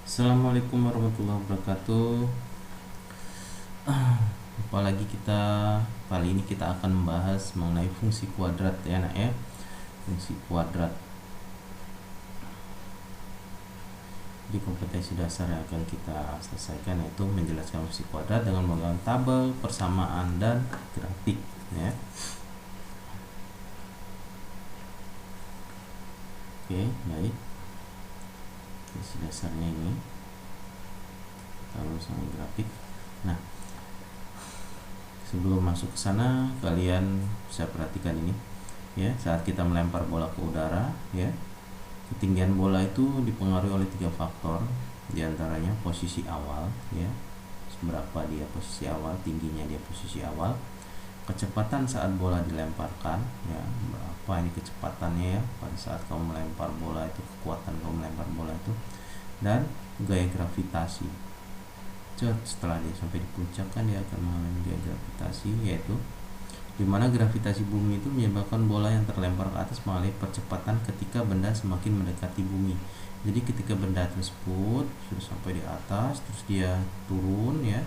Assalamualaikum warahmatullahi wabarakatuh. Apalagi kali ini kita akan membahas mengenai fungsi kuadrat ya nak ya. Fungsi kuadrat. Di kompetensi dasar yang akan kita selesaikan yaitu menjelaskan fungsi kuadrat dengan menggunakan tabel, persamaan dan grafik ya. Oke, baik. Kompetensi dasarnya ini tabel sama grafik. Nah, sebelum masuk ke sana, kalian bisa perhatikan ini ya. Saat kita melempar bola ke udara ya, ketinggian bola itu dipengaruhi oleh 3 faktor, diantaranya posisi awal ya, seberapa dia posisi awal, tingginya dia posisi awal, kecepatan saat bola dilemparkan ya, berapa ini kecepatannya ya pada saat kamu melempar bola itu, kekuatan kamu melempar bola itu, dan gaya gravitasi. Setelah dia sampai di puncak kan dia akan mengalami gaya gravitasi, yaitu dimana gravitasi bumi itu menyebabkan bola yang terlempar ke atas mengalami percepatan ketika benda semakin mendekati bumi. Jadi ketika benda tersebut sudah sampai di atas terus dia turun ya,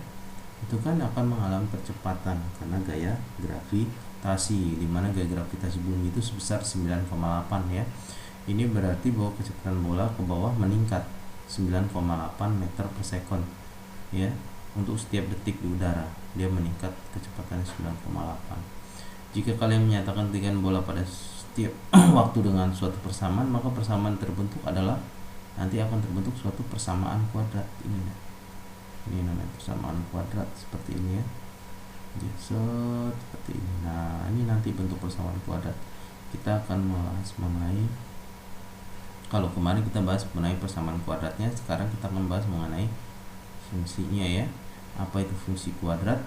itu kan akan mengalami percepatan karena gaya gravitasi, dimana gaya gravitasi bumi itu sebesar 9,8 ya. Ini berarti bahwa kecepatan bola ke bawah meningkat 9,8 meter per sekon ya. Untuk setiap detik di udara dia meningkat kecepatannya 9,8. Jika kalian menyatakan ketinggian bola pada setiap waktu dengan suatu persamaan, maka persamaan terbentuk adalah nanti akan terbentuk suatu persamaan kuadrat. Ini namanya persamaan kuadrat seperti ini ya. Seperti ini. Nah, ini nanti bentuk persamaan kuadrat. Kita akan membahas mengenai, kalau kemarin kita bahas mengenai persamaan kuadratnya, sekarang kita akan membahas mengenai fungsinya ya. Apa itu fungsi kuadrat?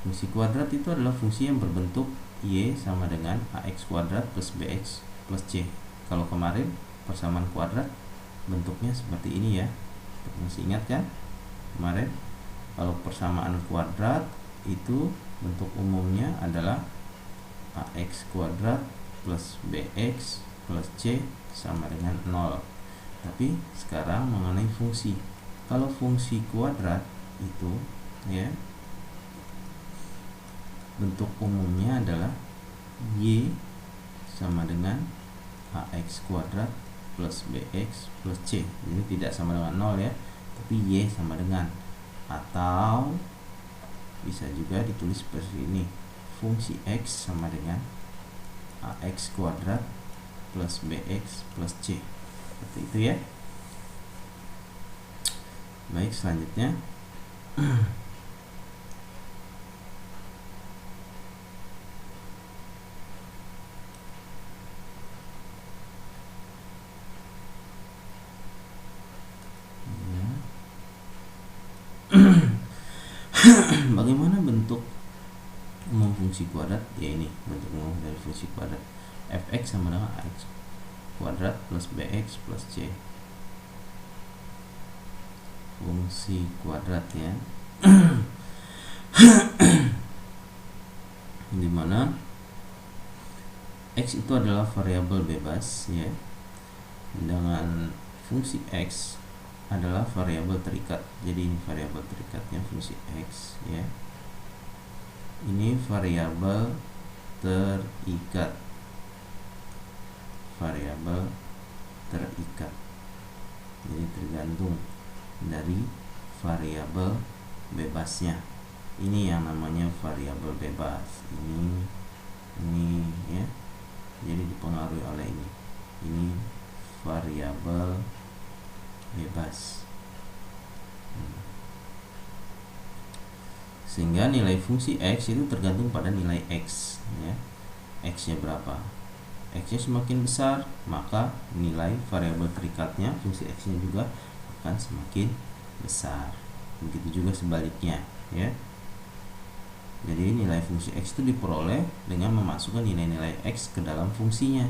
Fungsi kuadrat itu adalah fungsi yang berbentuk y sama dengan ax kuadrat plus bx plus c. Kalau kemarin persamaan kuadrat bentuknya seperti ini ya, masih ingat kan kemarin? Kalau persamaan kuadrat itu bentuk umumnya adalah ax kuadrat plus bx plus c sama dengan 0. Tapi sekarang mengenai fungsi. Kalau fungsi kuadrat itu ya, bentuk umumnya adalah y sama dengan ax kuadrat plus bx plus c. Ini tidak sama dengan 0 ya, tapi y sama dengan, atau bisa juga ditulis seperti ini, fungsi x sama dengan ax kuadrat plus bx plus c. Seperti itu ya. Baik, selanjutnya bagaimana bentuk umum fungsi kuadrat? Ya, ini bentuk umum dari fungsi kuadrat. Fx sama dengan ax kuadrat plus bx plus c. Fungsi kuadrat ya. Dimana x itu adalah variabel bebas ya, dengan fungsi x adalah variabel terikat. Jadi ini variabel terikatnya fungsi x ya. Ini variabel terikat. Variabel terikat. Jadi tergantung dari variabel bebasnya. Ini yang namanya variabel bebas. Ini ya. Jadi dipengaruhi oleh ini. Ini variabel bebas. Sehingga nilai fungsi x itu tergantung pada nilai x ya. X-nya berapa? X-nya semakin besar, maka nilai variabel terikatnya fungsi x-nya juga akan semakin besar. Begitu juga sebaliknya ya. Jadi nilai fungsi x itu diperoleh dengan memasukkan nilai-nilai x ke dalam fungsinya.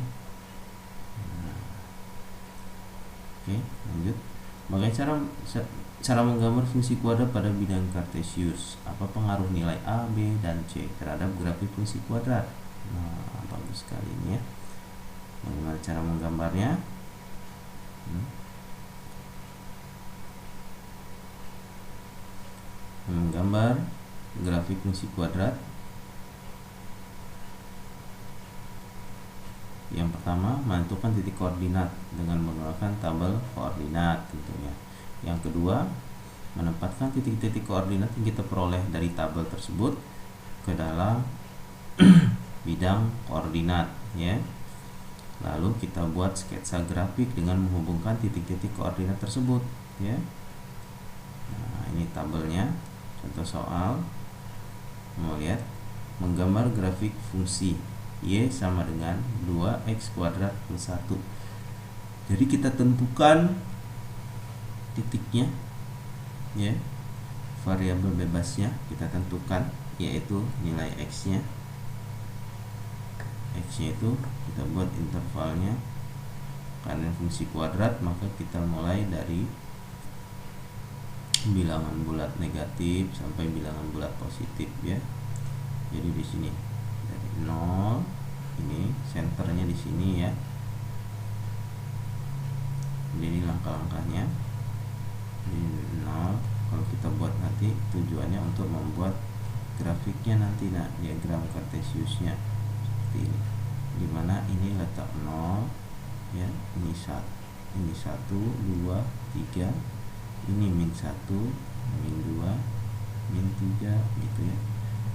Oke, lanjut. Bagaimana cara menggambar fungsi kuadrat pada bidang kartesius? Apa pengaruh nilai a, b, dan c terhadap grafik fungsi kuadrat? Nah, bagus sekali ini ya. Bagaimana cara menggambarnya? menggambar grafik fungsi kuadrat. Yang pertama, menentukan titik koordinat dengan menggunakan tabel koordinat tentunya. Yang kedua, menempatkan titik-titik koordinat yang kita peroleh dari tabel tersebut ke dalam bidang koordinat, ya. Lalu kita buat sketsa grafik dengan menghubungkan titik-titik koordinat tersebut, ya. Nah, ini tabelnya. Contoh soal, mau lihat, menggambar grafik fungsi Y sama dengan 2x kuadrat plus 1. Jadi kita tentukan titiknya, ya, variabel bebasnya kita tentukan, yaitu nilai x-nya. X-nya itu kita buat intervalnya, karena fungsi kuadrat maka kita mulai dari bilangan bulat negatif sampai bilangan bulat positif, ya. Jadi di sini dari 0, ini senternya di sini, ya. Jadi langkah-langkahnya di 0. Kalau kita buat nanti tujuannya untuk membuat grafiknya nanti, nah, diagram kartesiusnya seperti ini, dimana ini letak 0, ya, ini 1, 2, 3, ini min 1, min 2, min 3 gitu, ya.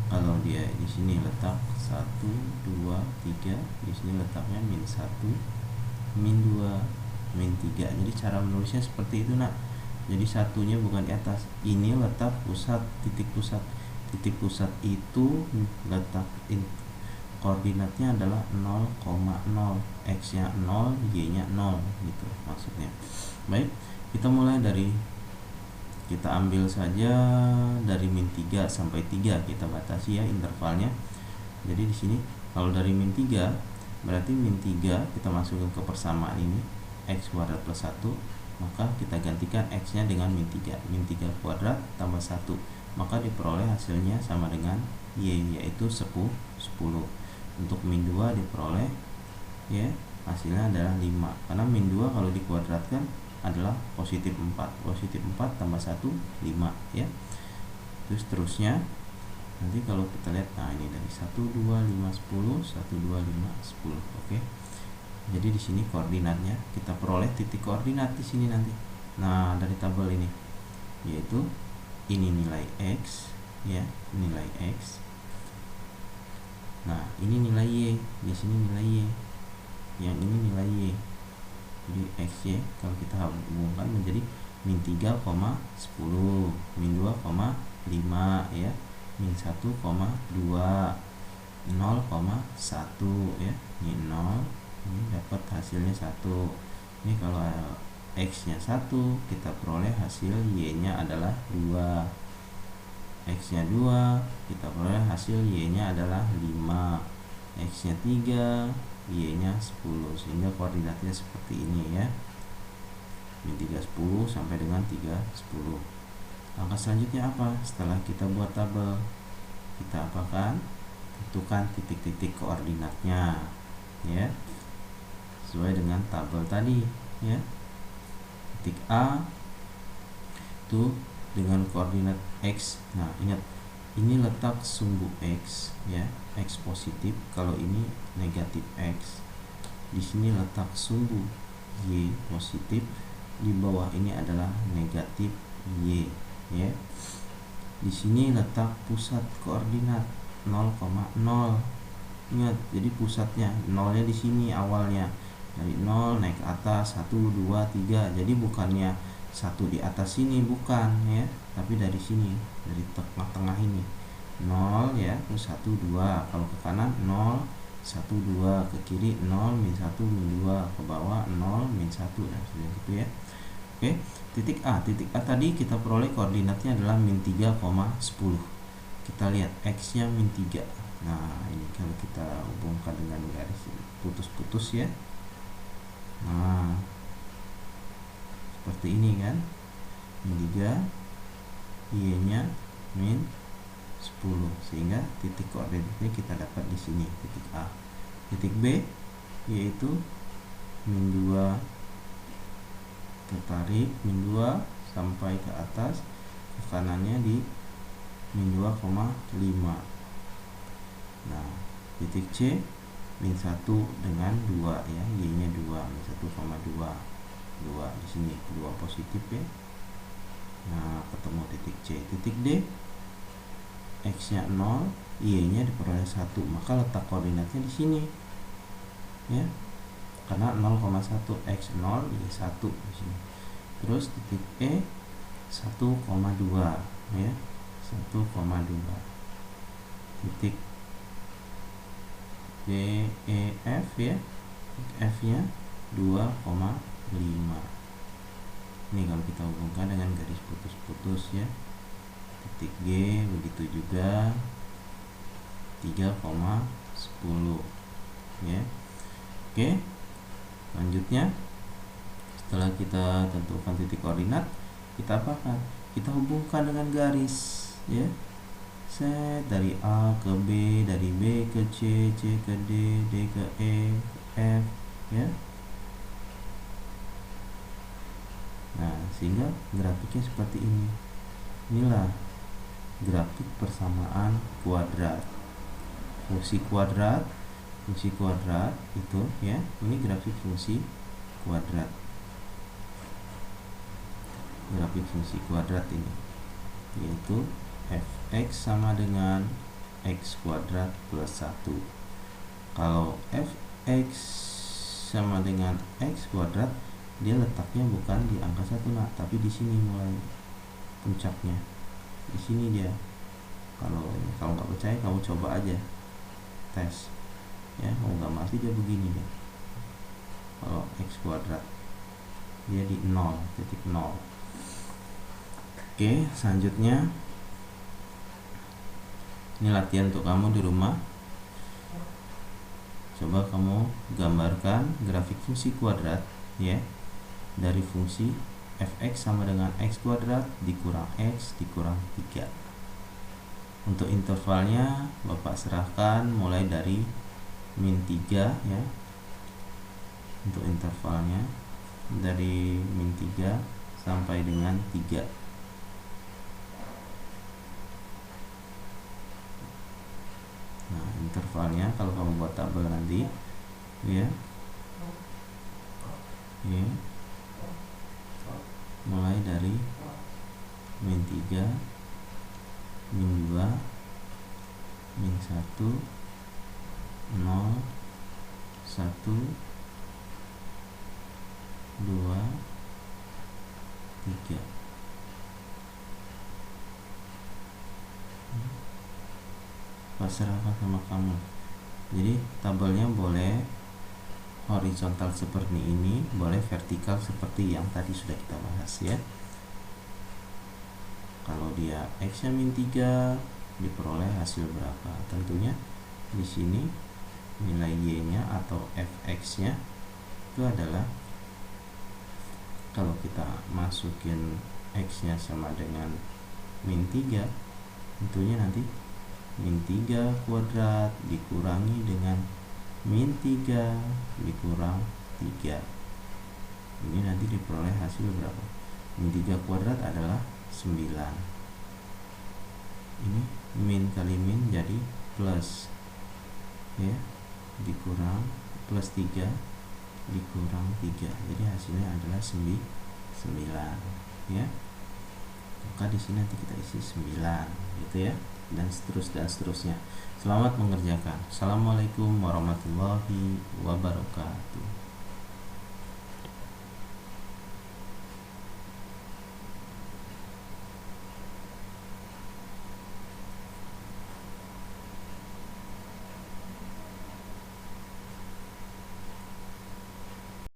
Kalau dia di sini letak 1, 2, 3, di sini letaknya min 1, min 2, min 3. Jadi cara menulisnya seperti itu, nak. Jadi satunya bukan di atas. Ini letak pusat, titik pusat. Titik pusat itu letak koordinatnya adalah 0,0, x-nya 0, y-nya 0 gitu maksudnya. Baik, kita mulai dari, kita ambil saja dari min 3 sampai 3, kita batasi, ya, intervalnya. Jadi di sini kalau dari min 3 berarti min 3 kita masukkan ke persamaan ini, x kuadrat plus 1, maka kita gantikan x-nya dengan min 3. Min 3 kuadrat tambah 1, maka diperoleh hasilnya sama dengan y, yaitu 10. Untuk min 2 diperoleh, ya, hasilnya adalah 5, karena min 2 kalau dikuadratkan adalah positif 4. Positif 4 tambah 1, 5, ya. Terus terusnya nanti kalau kita lihat, nah, ini dari 1, 2, 5, 10, 1, 2, 5, 10. Oke. Jadi di sini koordinatnya kita peroleh titik koordinat di sini nanti. Nah, dari tabel ini, yaitu ini nilai x, ya, nilai x. Nah, ini nilai y, di sini nilai y. Yang ini nilai y. Jadi xy kalau kita hubungkan menjadi min 3,10, min 2,5, ya, min 1,2, 0,1, ya. Ini 0, ini dapat hasilnya 1. Ini kalau x-nya 1, kita peroleh hasil y-nya adalah 2. X-nya 2, kita peroleh hasil y-nya adalah 5. X-nya 3, y-nya 10. Sehingga koordinatnya seperti ini, ya. Min 3, 10 sampai dengan 3, 10. Langkah selanjutnya apa? Setelah kita buat tabel, kita apakan? Tentukan titik-titik koordinatnya, ya, sesuai dengan tabel tadi, ya. Titik A itu dengan koordinat x. Nah, ingat, ini letak sumbu x, ya, x positif. Kalau ini negatif x, di sini letak sumbu y positif. Di bawah ini adalah negatif y, ya. Di sini letak pusat koordinat 0,0. Ingat, jadi pusatnya nolnya di sini awalnya, dari 0 naik ke atas 1, 2, 3. Jadi bukannya 1 di atas sini, bukan, ya, tapi dari sini, dari tengah-tengah ini 0, ya, terus 1, 2. Kalau ke kanan 0, 1, 2, ke kiri 0, min 1, min 2, ke bawah 0, min 1, dan seperti itu, ya. Oke, titik A. Titik A tadi kita peroleh koordinatnya adalah min 3,10. Kita lihat x-nya min 3. Nah, ini kalau kita hubungkan dengan garis putus-putus, ya. Nah, seperti ini kan, min 3, y-nya min 10, sehingga titik koordinatnya kita dapat di sini, titik A. Titik B yaitu min 2, tertarik min 2 sampai ke atas, ke kanannya di min 2,5. Nah, titik C min 1 dengan 2 ya, Y nya 2, min 1,2, 2 di sini 2 positif ya. Nah, ketemu titik C. Titik D, X nya 0, Y nya diperoleh 1, maka letak koordinatnya di sini ya, karena 0,1, X 0, Y 1 di sini. Terus titik E 1,2 ya, 1,2. Titik D, E, F ya, F nya 2,5. Ini kalau kita hubungkan dengan garis putus-putus ya. Titik G begitu juga 3,10 ya. Oke, selanjutnya setelah kita tentukan titik koordinat, kita apakan? Kita hubungkan dengan garis ya. Set dari A ke B, dari B ke C, C ke D, D ke E, F ya. Nah, sehingga grafiknya seperti ini. Inilah grafik persamaan kuadrat. Fungsi kuadrat itu ya, ini grafik fungsi kuadrat. Grafik fungsi kuadrat ini yaitu fx sama dengan x kuadrat plus 1. Kalau fx sama dengan x kuadrat, dia letaknya bukan di angka 1 nah, tapi di sini mulai puncaknya. Di sini dia. Kalau nggak percaya, kamu coba aja tes. Ya, kamu gambar dia begini deh. Kalau x kuadrat dia di 0, titik 0. Oke, selanjutnya ini latihan untuk kamu di rumah. Coba kamu gambarkan grafik fungsi kuadrat ya, dari fungsi fx sama dengan x kuadrat dikurang x dikurang 3. Untuk intervalnya Bapak serahkan mulai dari min 3 ya. Untuk intervalnya dari min 3 sampai dengan 3. Nah, intervalnya kalau kamu buat tabel nanti ya, mulai dari min 3, min 2, min 1, 0, 1, 2, 3. Serahkan sama kamu. Jadi tabelnya boleh horizontal seperti ini, boleh vertikal seperti yang tadi sudah kita bahas ya. Kalau dia x nya min 3, diperoleh hasil berapa? Tentunya di sini nilai y nya atau fx nya itu adalah, kalau kita masukin x nya sama dengan min 3, tentunya nanti min 3 kuadrat dikurangi dengan min 3 dikurang 3. Ini nanti diperoleh hasil berapa? Min 3 kuadrat adalah 9. Ini min kali min jadi plus ya, dikurang plus 3 dikurang 3. Jadi hasilnya adalah 9 ya. Maka di sini nanti kita isi 9 gitu ya, dan seterusnya. Selamat mengerjakan. Assalamualaikum warahmatullahi wabarakatuh.